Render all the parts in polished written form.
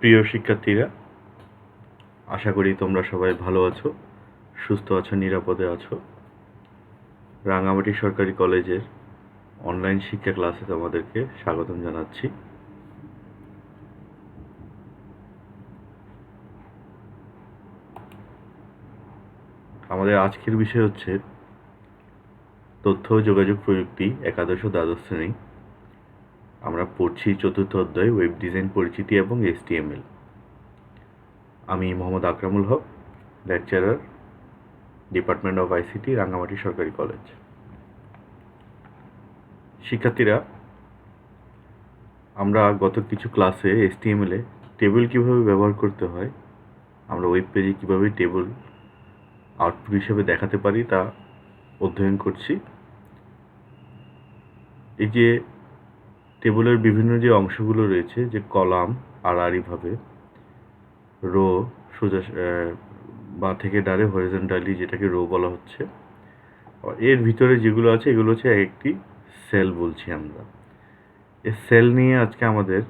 প্রিয় শিক্ষার্থীরা, আশা করি তোমরা সবাই ভালো আছো, সুস্থ আছো, নিরাপদে আছো। রাঙামাটি সরকারি কলেজের অনলাইন শিক্ষা ক্লাসে তোমাদেরকে স্বাগতম জানাচ্ছি। আমাদের আজকের বিষয় হচ্ছে তথ্য ও যোগাযোগ প্রযুক্তি, একাদশ ও দ্বাদশ শ্রেণী। আমরা পড়ছি চতুর্থ অধ্যায়, ওয়েব ডিজাইন পরিচিতি এবং HTML। আমি Mohammad Akramul Haque, lecturer, department of ICT, Rangamati সরকারি কলেজ। শিক্ষার্থীরা, আমরা গত কিছু ক্লাসে HTML-এ টেবিল কীভাবে ব্যবহার করতে হয়, আমরা ওয়েব পেজে কীভাবে টেবিল আউটপুট হিসেবে দেখাতে পারি তা অধ্যয়ন করছি। এই যে টেবিলের বিভিন্ন যে অংশগুলো রয়েছে, যে কলাম আড়াআড়িভাবে, রো সোজা বাঁ থেকে ডানে হরিজন্টালি, যেটাকে রো বলা হচ্ছে, এর ভিতরে যেগুলো আছে এগুলো হচ্ছে একটি সেল বলছি আমরা। এই সেল নিয়ে আজকে আমাদের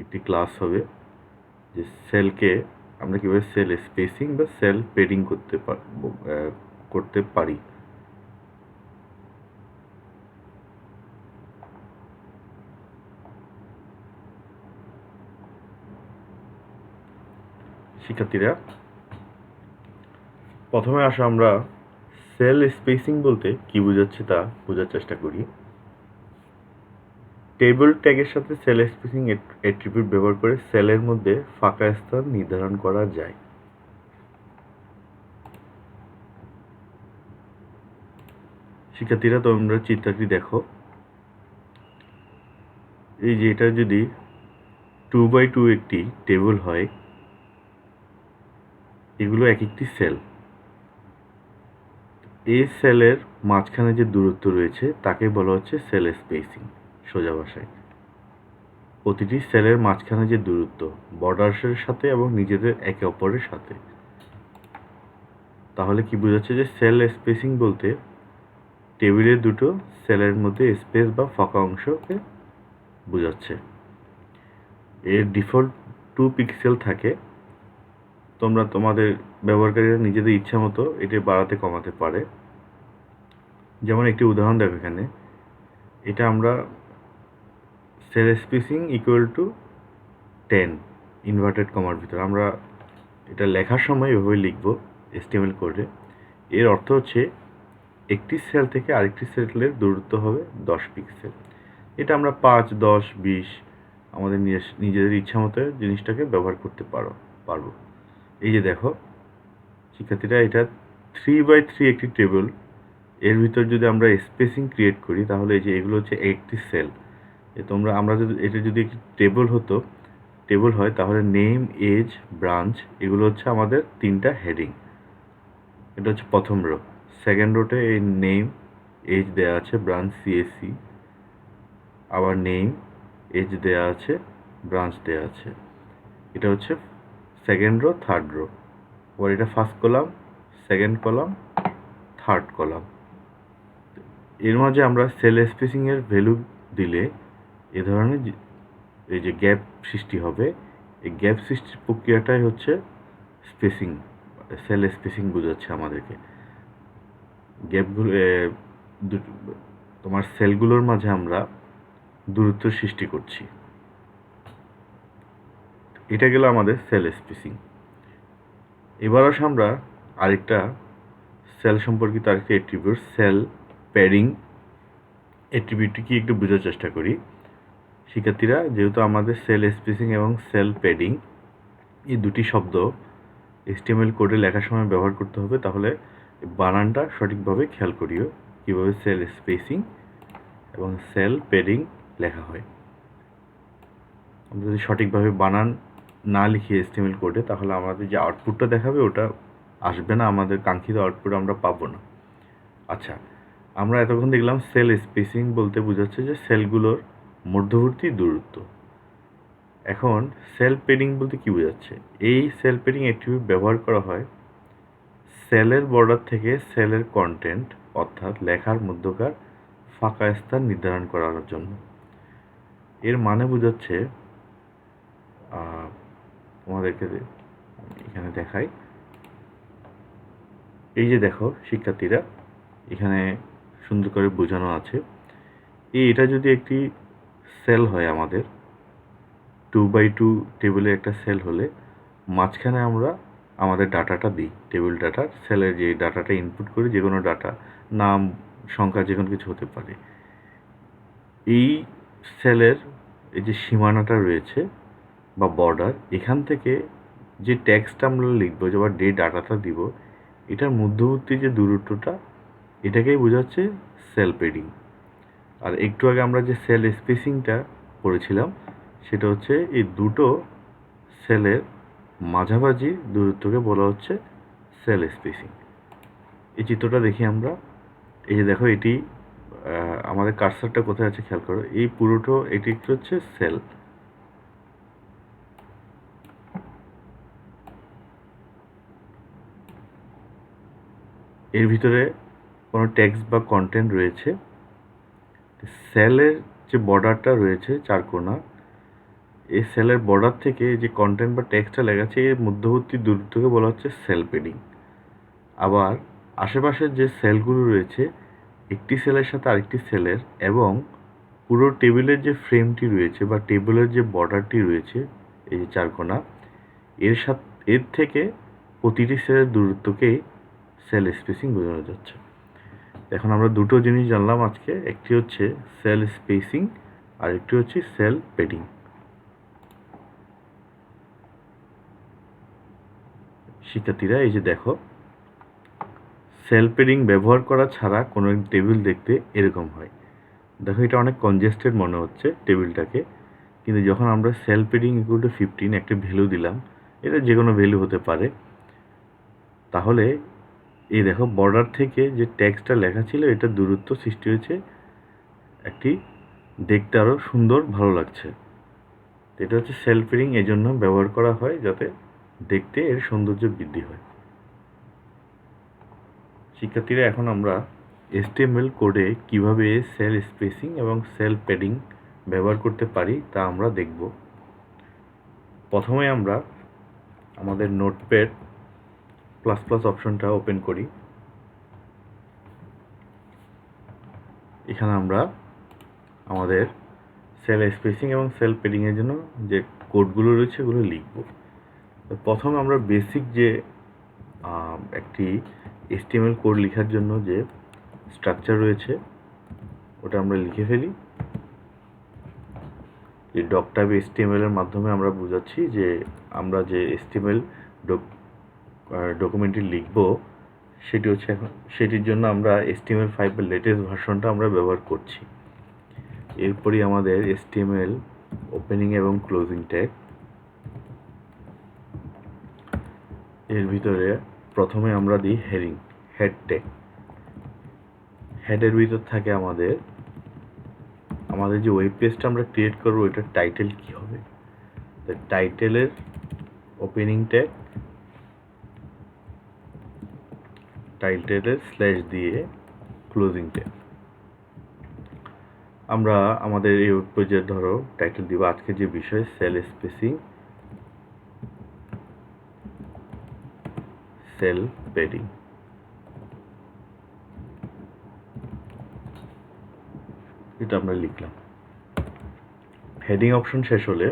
একটি ক্লাস হবে, যে সেলকে আমরা কীভাবে সেল স্পেসিং বা সেল পেডিং করতে পারি। শিক্ষার্থীরা, প্রথমে আসো আমরা সেল স্পেসিং বলতে কি বোঝাচ্ছে তা বোঝার চেষ্টা করি। টেবিল ট্যাগের সাথে সেল স্পেসিং অ্যাট্রিবিউট ব্যবহার করে সেলের মধ্যে ফাঁকা স্থান নির্ধারণ করা যায়। শিক্ষার্থীরা, তোমরা চিত্রটি দেখো। এই যে এটা যদি 2x2 একটি টেবিল হয়, এগুলো এক একটি সেল। এই সেলের মাঝখানে যে দূরত্ব রয়েছে তাকে বলা হচ্ছে সেল স্পেসিং। সোজা ভাষায়, প্রতিটি সেলের মাঝখানে যে দূরত্ব বর্ডার্সের সাথে এবং নিজেদের একে অপরের সাথে। তাহলে কি বোঝাচ্ছে যে সেল স্পেসিং বলতে টেবিলের দুটো সেলের মধ্যে স্পেস বা ফাঁকা অংশকে বোঝাচ্ছে। এর ডিফল্ট 2 পিক্সেল থাকে। তোমরা তোমাদের ব্যবহারকারীরা নিজেদের ইচ্ছা মতো এটি বাড়াতে কমাতে পারে। যেমন একটি উদাহরণ দেখো এখানে, এটা আমরা sell spacing equal to 10 inverted কমার ভিতরে আমরা এটা লেখার সময় এভাবে লিখব HTML কোডে। এর অর্থ হচ্ছে একটি সেল থেকে আরেকটি সেলের দূরত্ব হবে 10 পিক্সেল। এটা আমরা 5, 10, 20 আমাদের নিজেদের ইচ্ছা মতো জিনিসটাকে ব্যবহার করতে পারবো। এই যে দেখো শিক্ষার্থীরা, এটা 3x3 একটি টেবিল। এর ভিতর যদি আমরা স্পেসিং ক্রিয়েট করি তাহলে এই যে এগুলো হচ্ছে একটি সেল। আমরা যদি এটা যদি একটি টেবিল হয় তাহলে নেম, এজ, ব্রাঞ্চ এগুলো হচ্ছে আমাদের 3টা হেডিং। এটা হচ্ছে প্রথম রো। সেকেন্ড রোতে এই নেম, এজ দেওয়া আছে, ব্রাঞ্চ CSC, আবার নেম, এজ দেওয়া আছে, ব্রাঞ্চ দেওয়া আছে। এটা হচ্ছে সেকেন্ড রো, থার্ড রো। আবার এটা first column, second column, third column. এর মাঝে আমরা সেল স্পেসিংয়ের ভ্যালু দিলে এ ধরনের এই যে গ্যাপ সৃষ্টি হবে। এই গ্যাপ সৃষ্টির প্রক্রিয়াটাই হচ্ছে স্পেসিং, সেল স্পেসিং বোঝাচ্ছে আমাদেরকে। গ্যাপগুলো তোমার সেলগুলোর মাঝে আমরা দূরত্ব সৃষ্টি করছি। এটা গেল আমাদের সেল স্পেসিং। এবার আসে আমরা আরেকটা সেল সম্পর্কিত আরেকটা অ্যাট্রিবিউট, সেল প্যাডিং অ্যাট্রিবিউটটি কি একটু বোঝার চেষ্টা করি। শিক্ষার্থীরা, যেহেতু আমাদের সেল স্পেসিং এবং সেল প্যাডিং এই দুটি শব্দ HTML কোডে লেখার সময় ব্যবহার করতে হবে, তাহলে বানানটা সঠিকভাবে খেয়াল করিও কীভাবে সেল স্পেসিং এবং সেল প্যাডিং লেখা হয়। আমরা যদি সঠিকভাবে বানান না লিখি HTML কোডে তাহলে আমাদের যে আউটপুটটা দেখাবে ওটা আসবে না, আমাদের কাঙ্ক্ষিত আউটপুট আমরা পাবো না। আচ্ছা, আমরা এতক্ষণ দেখলাম সেল স্পেসিং বলতে বোঝাচ্ছে যে সেলগুলোর মধ্যবর্তী দূরত্ব। এখন সেল প্যাডিং বলতে কি বোঝাচ্ছে? এই সেল প্যাডিং অ্যাট্রিবিউট ব্যবহার করা হয় সেলের বর্ডার থেকে সেলের কন্টেন্ট অর্থাৎ লেখার মধ্যকার ফাঁকা স্থান নির্ধারণ করার জন্য। এর মানে বোঝাচ্ছে তোমাদেরকে এখানে দেখাই। এই যে দেখো শিক্ষার্থীরা, এখানে সুন্দর করে বোঝানো আছে। এটা যদি একটি সেল হয়, আমাদের 2x2 টেবিলের একটা সেল হলে মাঝখানে আমরা আমাদের ডাটাটা দিই, টেবিল ডাটার সেলের যে ডাটাটা ইনপুট করি, যে কোনো ডাটা, নাম, সংখ্যা, যে কোনো কিছু হতে পারে। এই সেলের এই যে সীমানাটা রয়েছে বা বর্ডার, এখান থেকে যে টেক্সটটা আমরা লিখবো বা যে ডাটাটা দিব, এটার মধ্যবর্তী যে দূরত্বটা, এটাকেই বোঝাচ্ছে সেল পেডিং। আর একটু আগে আমরা যে সেল স্পেসিংটা পড়েছিলাম, সেটা হচ্ছে এই দুটো সেলের মাঝামাঝি দূরত্বকে বলা হচ্ছে সেল স্পেসিং। এই চিত্রটা দেখি আমরা। এই যে দেখো, এটি আমাদের কার্সারটা কোথায় আছে খেয়াল করো। এই পুরোটো এটি হচ্ছে সেল। এর ভিতরে কোনো টেক্সট বা কন্টেন্ট রয়েছে। সেলের যে বর্ডারটা রয়েছে চারকোনা, এই সেলের বর্ডার থেকে যে কন্টেন্ট বা টেক্সটটা লেখা আছে, এর মধ্যবর্তী দূরত্বকে বলা হচ্ছে সেল পেডিং। আবার আশেপাশের যে সেলগুলো রয়েছে, একটি সেলের সাথে আরেকটি সেলের এবং পুরো টেবিলের যে ফ্রেমটি রয়েছে বা টেবিলের যে বর্ডারটি রয়েছে, এই যে চারকোনা, এর থেকে প্রতিটি সেলের দূরত্বকেই সেল স্পেসিং বোঝানো যাচ্ছে। এখন আমরা দুটো জিনিস জানলাম আজকে, একটি হচ্ছে সেল স্পেসিং আর একটি হচ্ছে সেল পেডিং। শিক্ষার্থীরা, এই যে দেখো, সেল পেডিং ব্যবহার করা ছাড়া কোনো টেবিল দেখতে এরকম হয়। দেখো, এটা অনেক কনজেস্টেড মনে হচ্ছে টেবিলটাকে, কিন্তু যখন আমরা সেল পেডিং ইকুয়াল টু 15 একটা ভ্যালু দিলাম, এটা যে কোনো ভ্যালু হতে পারে, তাহলে এই দেখো বর্ডার থেকে যে টেক্সটটা লেখা ছিল, এটা দূরত্ব সৃষ্টি হয়েছে, একটি দেখতে আরও সুন্দর, ভালো লাগছে। এটা হচ্ছে সেল পেডিং, এই জন্য ব্যবহার করা হয় যাতে দেখতে এর সৌন্দর্য বৃদ্ধি হয়। শিক্ষার্থীরা, এখন আমরা HTML কোডে কিভাবে সেল স্পেসিং এবং সেল প্যাডিং ব্যবহার করতে পারি তা আমরা দেখব। প্রথমে আমরা আমাদের নোটপ্যাড প্লাস প্লাস অপশনটা ওপেন করি। এখানে আমরা আমাদের সেল স্পেসিং এবং সেল প্যাডিংয়ের জন্য যে কোডগুলো রয়েছে এগুলো লিখব। প্রথমে আমরা বেসিক যে একটি HTML কোড লেখার জন্য যে স্ট্রাকচার রয়েছে, ওটা আমরা লিখে ফেলি। এই ডক-টাইপ HTML এর মাধ্যমে আমরা বোঝাচ্ছি যে আমরা যে HTML ডকুমেন্টটি লিখব, সেটি হচ্ছে এখন, সেটির জন্য আমরা HTML5 এর লেটেস্ট ভার্সনটা আমরা ব্যবহার করছি। এরপরই আমাদের HTML ওপেনিং এবং ক্লোজিং ট্যাগ। এর ভিতরে প্রথমে আমরা দিই হেড ট্যাগ। হেডের ভিতর থাকে আমাদের যে ওয়েব পেজটা আমরা ক্রিয়েট করবো, এটার টাইটেল কি হবে। টাইটেলের ওপেনিং ট্যাগ, টাইটেলের স্ল্যাশ দিয়ে ক্লোজিং ট্যাগ। আমরা আমাদের এই ওয়েব পেজের ধরো টাইটেল দিব আজকে যে বিষয় সেল স্পেসিং, সেল প্যাডিং। এটা আমরা লিখলাম। হেডিং অপশন শেষ হলে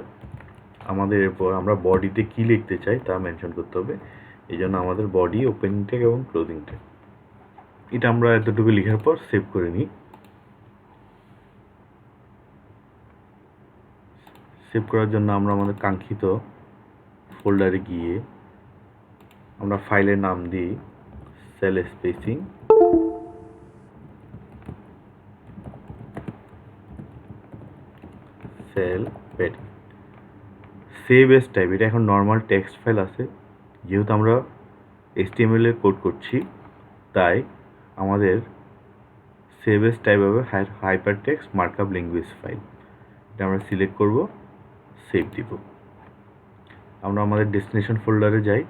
আমাদের এরপর আমরা বডিতে কি লিখতে চাই তা মেনশন করতে হবে। এই জন্য আমাদের বডি, ওপেনিং ট্যাগ এবং ক্লোজিং ট্যাগ, এটা আমরা এতটুকু লেখার পর সেভ করে নিই। সেভ করার জন্য আমরা আমাদের কাঙ্ক্ষিত ফোল্ডারে গিয়ে আমরা ফাইলের নাম দিই sell spacing, sell padding, save S type. এটা এখন নর্মাল টেক্সট ফাইল আছে, যেহেতু আমরা HTML এর কোড করছি, তাই আমাদের সেভ এস টাইপ হবে hyper text markup language file. এটা আমরা সিলেক্ট করব, সেভ দিব। আমরা আমাদের ডেস্টিনেশন ফোল্ডারে যাই।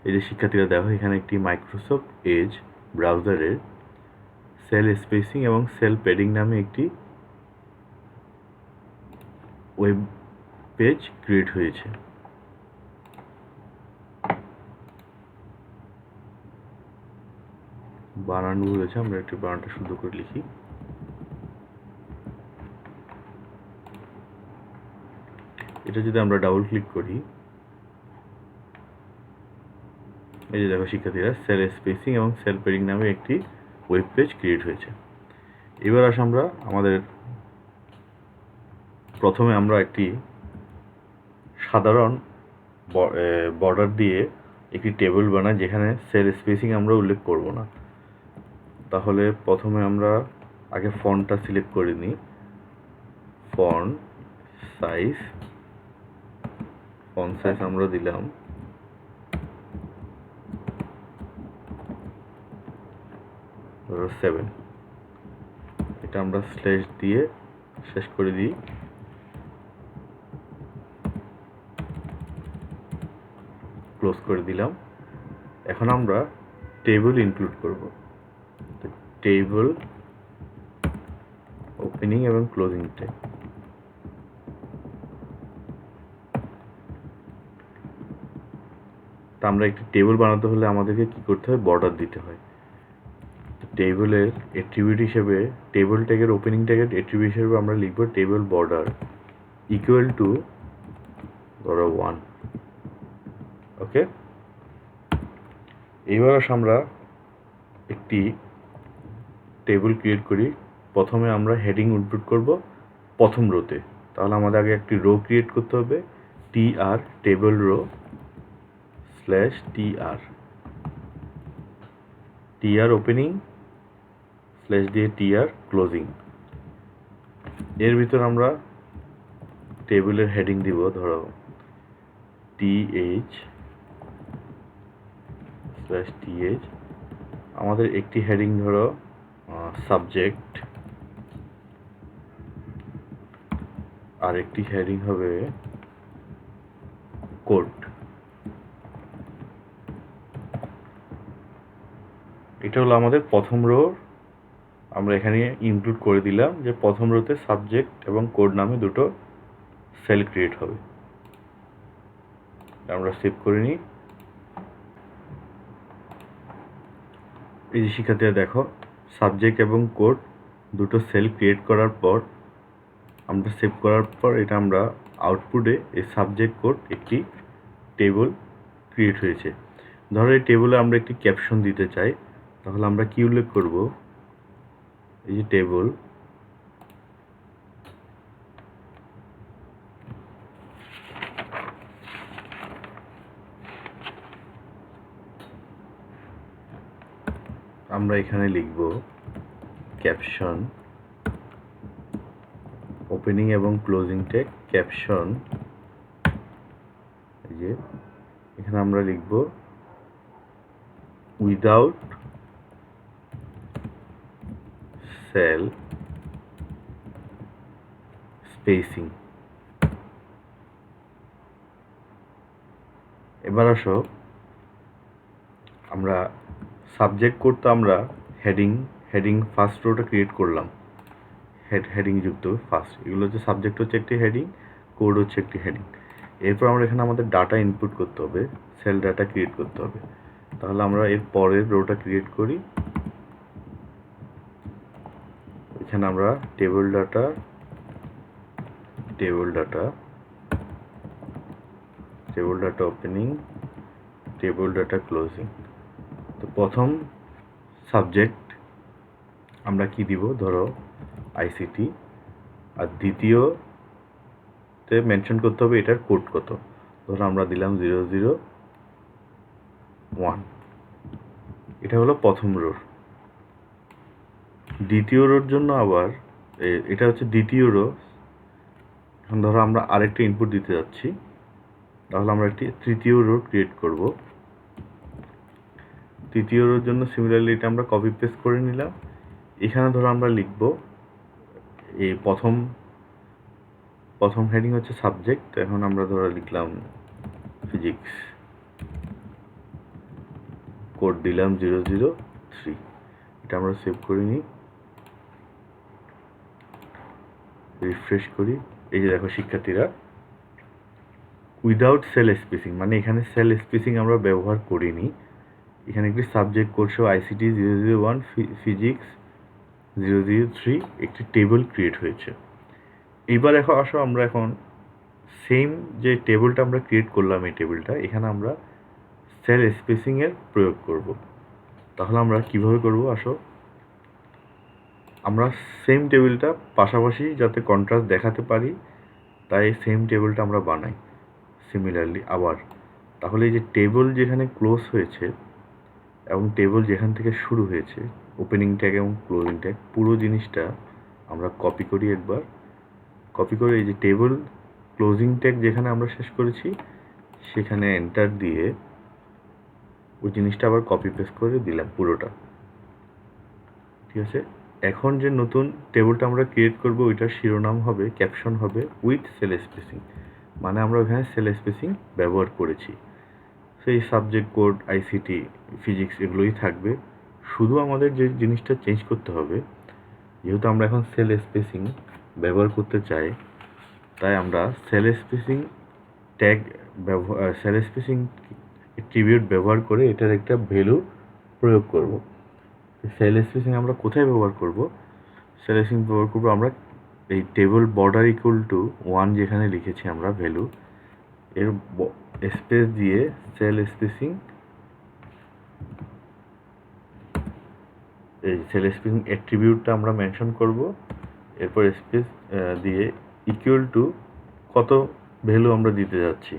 এই যে শিক্ষার্থীরা দেখো, এখানে একটি মাইক্রোসফট এজ ব্রাউজারের সেল স্পেসিং এবং সেল প্যাডিং নামে একটি ওয়েব পেজ ক্রিয়েট হয়েছে। বানান ভুল হয়েছে, আমরা একটু বানানটা শুদ্ধ করে লিখি। এটা যদি আমরা ডাবল ক্লিক করি, এই যে দেখো শিক্ষার্থীরা, সেল স্পেসিং এবং সেল পেয়ারিং নামে একটি ওয়েব পেজ ক্রিয়েট হয়েছে। এবার আসে আমরা আমাদের প্রথমে আমরা একটি সাধারণ বর্ডার দিয়ে একটি টেবিল বানাই, যেখানে সেল স্পেসিং আমরা উল্লেখ করব না। তাহলে প্রথমে আমরা আগে ফন্টটা সিলেক্ট করে নিই। ফন্ট সাইজ আমরা দিলাম 7। এটা আমরা স্ল্যাশ দিয়ে শেষ করে দিই। ক্লোজ করে দিলাম। এখন আমরা টেবিল ইনক্লুড করব। টেবিল ওপেনিং এবং ক্লোজিং ট্যাগ। তা আমরা একটি টেবিল বানাতে হলে আমাদেরকে কি করতে হয়? বর্ডার দিতে হয়। টেবিলের অ্যাট্রিবিউট হিসেবে, টেবিল ট্যাগের ওপেনিং ট্যাগের অ্যাট্রিবিউট হিসেবে আমরা লিখব টেবিল বর্ডার ইকুয়াল টু ধরো 1। ওকে, এইবার আমরা একটি টেবিল ক্রিয়েট করি। প্রথমে আমরা হেডিং ইনপুট করব প্রথম রোতে। তাহলে আমাদের আগে একটি রো ক্রিয়েট করতে হবে, tr table row slash tr opening slash দিয়ে tr ক্লোজিং। এর ভিতর আমরা টেবিলের হেডিং দিব ধরো th স্ল্যাশ th। আমাদের একটি হেডিং ধরো সাবজেক্ট, আর একটি হেডিং হবে কোড। এটা হলো আমাদের প্রথম রো। আমরা এখানে ইনক্লুড করে দিলাম যে প্রথম রোতে সাবজেক্ট এবং কোড নামে দুটো সেল ক্রিয়েট হবে। আমরা সেভ করে নিই। এই যে শিক্ষার্থীরা দেখো, সাবজেক্ট এবং কোড দুটো সেল ক্রিয়েট করার পর, আমরা সেভ করার পর এটা আমরা আউটপুটে এই সাবজেক্ট কোড একটি টেবিল ক্রিয়েট হয়েছে। ধরো এই টেবিলে আমরা একটি ক্যাপশন দিতে চাই, তাহলে আমরা কি উল্লেখ করব? এই যে টেবিল আমরা এখানে লিখব ক্যাপশন ওপেনিং এবং ক্লোজিং ট্যাগ ক্যাপশন। এই যে এখানে আমরা লিখব উইদাউট সেল স্পেসিং। এবার আসো, আমরা সাবজেক্ট কোড তো আমরা হেডিং ফার্স্ট রোটা ক্রিয়েট করলাম, হেডিং যুক্ত ফার্স্ট। এগুলো হচ্ছে সাবজেক্ট হচ্ছে একটি হেডিং, কোড হচ্ছে একটি হেডিং। এরপর আমরা এখানে আমাদের ডাটা ইনপুট করতে হবে, সেল ডাটা ক্রিয়েট করতে হবে। তাহলে আমরা এর পরের রোটা ক্রিয়েট করি। এখানে আমরা table data opening, table data closing. তো প্রথম সাবজেক্ট আমরা কি দিব? ধরো ICT। আর দ্বিতীয়তে মেনশন করতে হবে এটার কোড কত। ধরো আমরা দিলাম 001। এটা হলো প্রথম রোর। দ্বিতীয় রোর জন্য আবার এটা হচ্ছে দ্বিতীয় রো। এখন ধরো আমরা আরেকটা ইনপুট দিতে যাচ্ছি, তাহলে আমরা একটি তৃতীয় রো ক্রিয়েট করব। তৃতীয় রোর জন্য সিমিলারলি এটা আমরা কপি পেস্ট করে নিলাম। এখানে ধরো আমরা লিখব এই প্রথম হেডিং হচ্ছে সাবজেক্ট। এখন আমরা ধরো লিখলাম ফিজিক্স, কোড দিলাম 003। এটা আমরা সেভ করে নিই, রিফ্রেশ করি। এই যে দেখো শিক্ষার্থীরা, উইদাউট সেল স্পেসিং, মানে এখানে সেল স্পেসিং আমরা ব্যবহার করিনি, এখানে একটি সাবজেক্ট কোড সহ ICT 001 ফিজিক্স 003 একটি টেবিল ক্রিয়েট হয়েছে। এইবার আসো আমরা এখন সেম যে টেবিলটা আমরা ক্রিয়েট করলাম, এই টেবিলটা এখানে আমরা সেল স্পেসিংয়ের প্রয়োগ করব। তাহলে আমরা কিভাবে করব? আসো আমরা সেম টেবিলটা পাশাপাশি যাতে কন্ট্রাস্ট দেখাতে পারি, তাই সেম টেবিলটা আমরা বানাই সিমিলারলি আবার। তাহলে এই যে টেবিল যেখানে ক্লোজ হয়েছে এবং টেবিল যেখান থেকে শুরু হয়েছে, ওপেনিং ট্যাগ এবং ক্লোজিং ট্যাগ, পুরো জিনিসটা আমরা কপি করি একবার। কপি করে এই যে টেবিল ক্লোজিং ট্যাগ যেখানে আমরা শেষ করেছি সেখানে এন্টার দিয়ে ওই জিনিসটা আবার কপি পেস্ট করে দিলাম পুরোটা। ঠিক আছে, এখন যে নতুন টেবিলটা আমরা ক্রিয়েট করব ওইটার শিরোনাম হবে, ক্যাপশন হবে উইথ সেল স্পেসিং, মানে আমরা ওখানে সেল স্পেসিং ব্যবহার করেছি। সেই সাবজেক্ট কোড ICT ফিজিক্স এগুলোই থাকবে। শুধু আমাদের যে জিনিসটা চেঞ্জ করতে হবে, যেহেতু আমরা এখন সেল স্পেসিং ব্যবহার করতে চাই, তাই আমরা sell spacing tag sell spacing attribute ব্যবহার করে এটার একটা ভ্যালু প্রয়োগ করব। সেল স্পেসিং আমরা কোথায় ব্যবহার করব? সেল স্পেসিং ব্যবহার করব আমরা এই টেবিল বর্ডার ইকুয়াল টু 1 যেখানে লিখেছি আমরা ভ্যালু, এর স্পেস দিয়ে সেল স্পেসিং, এই সেল স্পেসিং অ্যাট্রিবিউটটা আমরা মেনশন করব। এরপর স্পেস দিয়ে ইকুয়াল টু কত ভ্যালু আমরা দিতে যাচ্ছি,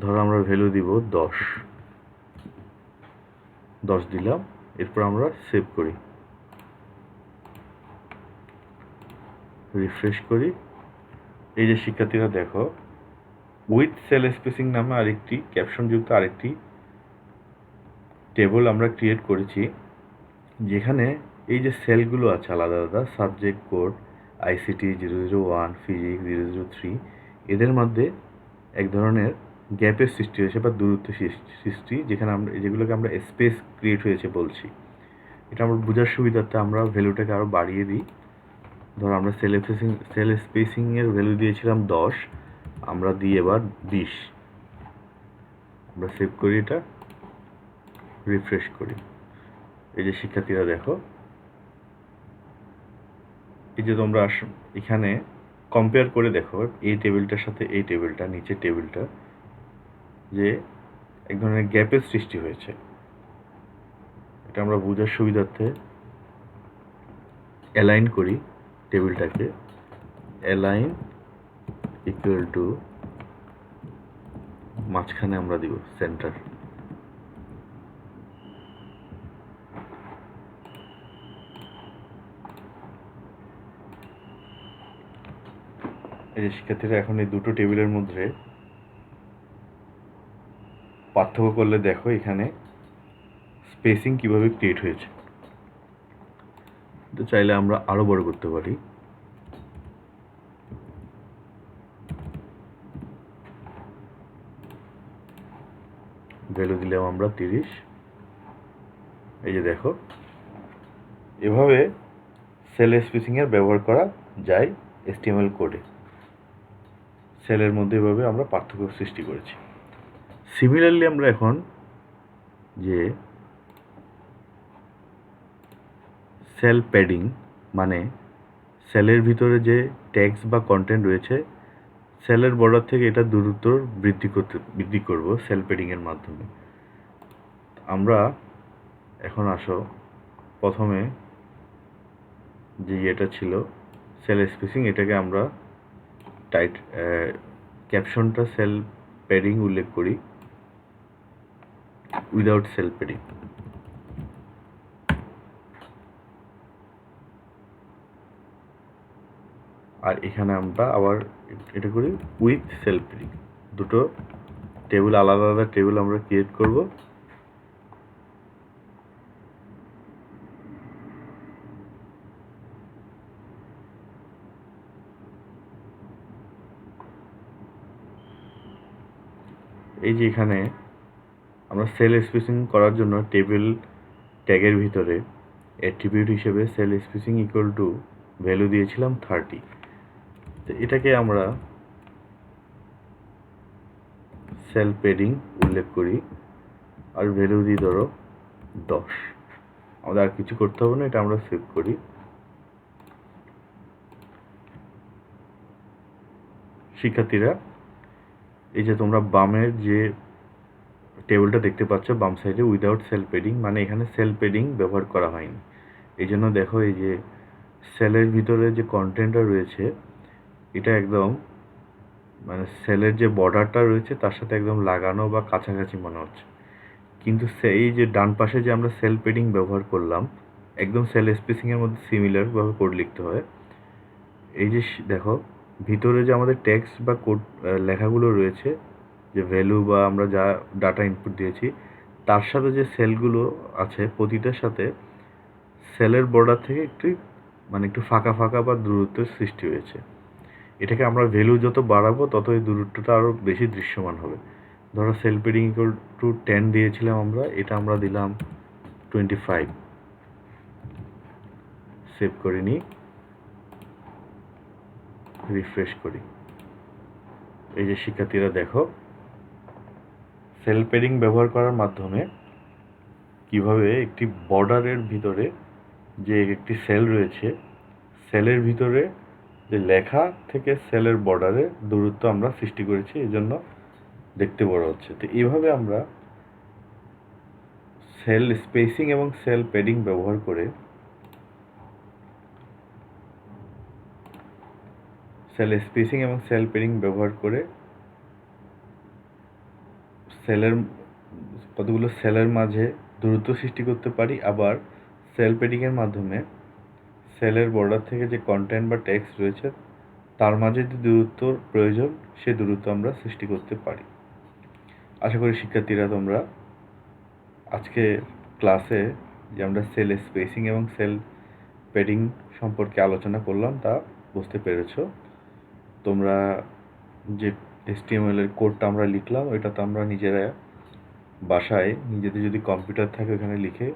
ধরো আমরা ভ্যালু দিব 10 দিলাম। এরপর আমরা সেভ করি, রিফ্রেশ করি। এই যে শিক্ষার্থীরা দেখো, উইথ সেল স্পেসিং নামে আরেকটি ক্যাপশনযুক্ত আরেকটি টেবিল আমরা ক্রিয়েট করেছি, যেখানে এই যে সেলগুলো আছে আলাদা আলাদা, সাবজেক্ট কোড ICT 001 ফিজিক্স 003, এদের মধ্যে এক ধরনের গ্যাপের সৃষ্টি হয়েছে বা দূরত্বের সৃষ্টি, যেখানে আমরা যেগুলোকে আমরা স্পেস ক্রিয়েট হয়েছে বলছি। এটা আমরা বোঝার সুবিধার্থে আমরা ভ্যালুটাকে আরও বাড়িয়ে দিই। ধরো আমরা সেল স্পেসিংয়ের ভ্যালু দিয়েছিলাম 10, আমরা দিই এবার 20। আমরা সেভ করি, এটা রিফ্রেশ করি। এই যে শিক্ষার্থীরা দেখো, এই যে তোমরা এখানে কম্পেয়ার করে দেখো এই টেবিলটার সাথে এই টেবিলটা, নিচের টেবিলটা, যে এক ধরনের গ্যাপের সৃষ্টি হয়েছে। এটা আমরা বোঝার সুবিধার্থে অ্যালাইন করি টেবিলটাকে, অ্যালাইন ইকুয়াল টু মাঝখানে আমরা দিব সেন্টার। এই যে শিক্ষার্থীরা এখন এই দুটো টেবিলের মধ্যে পার্থক্য করলে দেখো এখানে স্পেসিং কিভাবে ক্রিয়েট হয়েছে। তো চাইলে আমরা আরো বড় করতে পারি। ভ্যালু দিলাম আমরা 30। এই যে দেখো, এভাবে সেল স্পেসিং এর ব্যবহার করা যায় HTML কোডে। সেলের মধ্যে এভাবে আমরা পার্থক্য সৃষ্টি করেছি। সিমিলারলি আমরা এখন যে সেল প্যাডিং, মানে সেলের ভিতরে যে টেক্সট বা কন্টেন্ট রয়েছে, সেলের বর্ডার থেকে এটা দূরত্ব বৃদ্ধি করব সেল প্যাডিংয়ের মাধ্যমে। আমরা এখন আসো প্রথমে যে এটা ছিল সেল স্পেসিং, এটাকে আমরা ক্যাপশনটা সেল প্যাডিং উল্লেখ করি উইদাউট সেল প্যাডিং। আর এখানে আমরা আবার এটা করি উইথ সেল প্যাডিং। দুটো টেবিল, আলাদা আলাদা টেবিল আমরা ক্রিয়েট করব। এই যে এখানে আমরা সেল স্পেসিং করার জন্য টেবিল ট্যাগের ভিতরে অ্যাট্রিবিউট হিসেবে sell spacing equal to value দিয়েছিলাম 30। তো এটাকে আমরা সেল প্যাডিং উল্লেখ করি আর ভ্যালু দিই ধরো 10। আমাদের আর কিছু করতে হবে না, এটা আমরা সেভ করি। শিক্ষার্থীরা, এই যে তোমরা বামের যে টেবিলটা দেখতে পাচ্ছ বাম সাইডে উইদাউট সেল পেডিং, মানে এখানে সেল পেডিং ব্যবহার করা হয়নি। এই জন্য দেখো এই যে সেলের ভিতরে যে কন্টেন্টটা রয়েছে এটা একদম মানে সেলের যে বর্ডারটা রয়েছে তার সাথে একদম লাগানো বা কাছাকাছি মনে হচ্ছে, কিন্তু সেই যে ডান পাশে যে আমরা সেল পেডিং ব্যবহার করলাম একদম সেল স্পেসিংয়ের মধ্যে সিমিলারভাবে কোড লিখতে হয়। এই যে দেখো ভিতরে যে আমাদের টেক্সট বা কোড লেখাগুলো রয়েছে, যে ভ্যালু বা আমরা যা ডাটা ইনপুট দিয়েছি তার সাথে যে সেলগুলো আছে প্রতিটার সাথে সেলের বর্ডার থেকে একটু ফাঁকা ফাঁকা বা দূরত্বের সৃষ্টি হয়েছে। এটাকে আমরা ভ্যালু যত বাড়াবো তত এই দূরত্বটা আরও বেশি দৃশ্যমান হবে। ধরো সেল পেডিং ইকুয়াল টু 10 দিয়েছিলাম আমরা, এটা আমরা দিলাম 25। সেভ করে নিই, রিফ্রেশ করি। এই যে শিক্ষার্থীরা দেখো সেল পেডিং ব্যবহার করার মাধ্যমে কিভাবে একটি বর্ডারের ভিতরে যে একটি সেল রয়েছে সেলের ভিতরে যে লেখা থেকে সেলের বর্ডারে দূরত্ব আমরা সৃষ্টি করেছি, এই জন্য দেখতে বড় হচ্ছে। তো এইভাবে আমরা সেল স্পেসিং এবং সেল পেডিং ব্যবহার করে সেলের কতগুলো সেলের মাঝে দূরত্ব সৃষ্টি করতে পারি, আবার সেল পেডিংয়ের মাধ্যমে সেলের বর্ডার থেকে যে কন্টেন্ট বা টেক্সট রয়েছে তার মাঝে যে দূরত্বর প্রয়োজন সে দূরত্ব আমরা সৃষ্টি করতে পারি। আশা করি শিক্ষার্থীরা তোমরা আজকে ক্লাসে যে আমরা সেল স্পেসিং এবং সেল পেডিং সম্পর্কে আলোচনা করলাম তা বুঝতে পেরেছ। তোমরা যে HTML এর কোডটা আমরা লিখলাম ওইটা তো আমরা নিজেরা বাসায় নিজেদের যদি কম্পিউটার থাকে ওখানে লিখে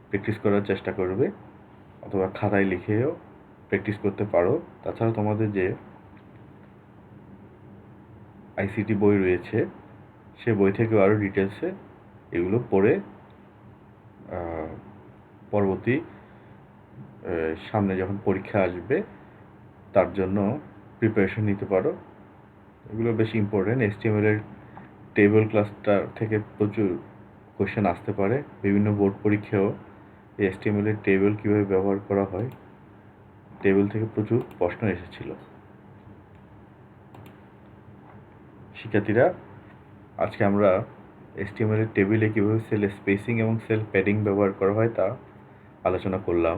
প্র্যাকটিস করার চেষ্টা করবে, অথবা খাতায় লিখেও প্র্যাকটিস করতে পারো। তাছাড়া তোমাদের যে ICT বই রয়েছে সে বই থেকেও আরও ডিটেলসে এগুলো পড়ে পরবর্তী সামনে যখন পরীক্ষা আসবে তার জন্য প্রিপারেশন নিতে পারো। এগুলো বেশি ইম্পর্টেন্ট। HTML এর টেবিল ক্লাসটা থেকে প্রচুর কোশ্চেন আসতে পারে। বিভিন্ন বোর্ড পরীক্ষায়ও এই HTML এর টেবিল কীভাবে ব্যবহার করা হয় টেবিল থেকে প্রচুর প্রশ্ন এসেছিল। শিক্ষার্থীরা, আজকে আমরা HTML এর টেবিলে কীভাবে সেল স্পেসিং এবং সেল প্যাডিং ব্যবহার করা হয় তা আলোচনা করলাম।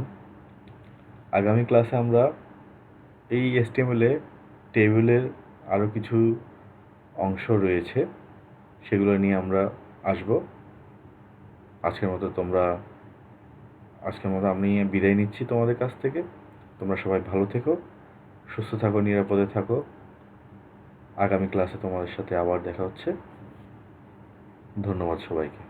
আগামী ক্লাসে আমরা এই HTML এ টেবিলের আরও কিছু অংশ রয়েছে সেগুলো নিয়ে আমরা আসব। আজকের মতো আমি বিদায় নিচ্ছি তোমাদের কাছ থেকে। তোমরা সবাই ভালো থেকো, সুস্থ থাকো, নিরাপদে থাকো। আগামী ক্লাসে তোমাদের সাথে আবার দেখা হচ্ছে। ধন্যবাদ সবাইকে।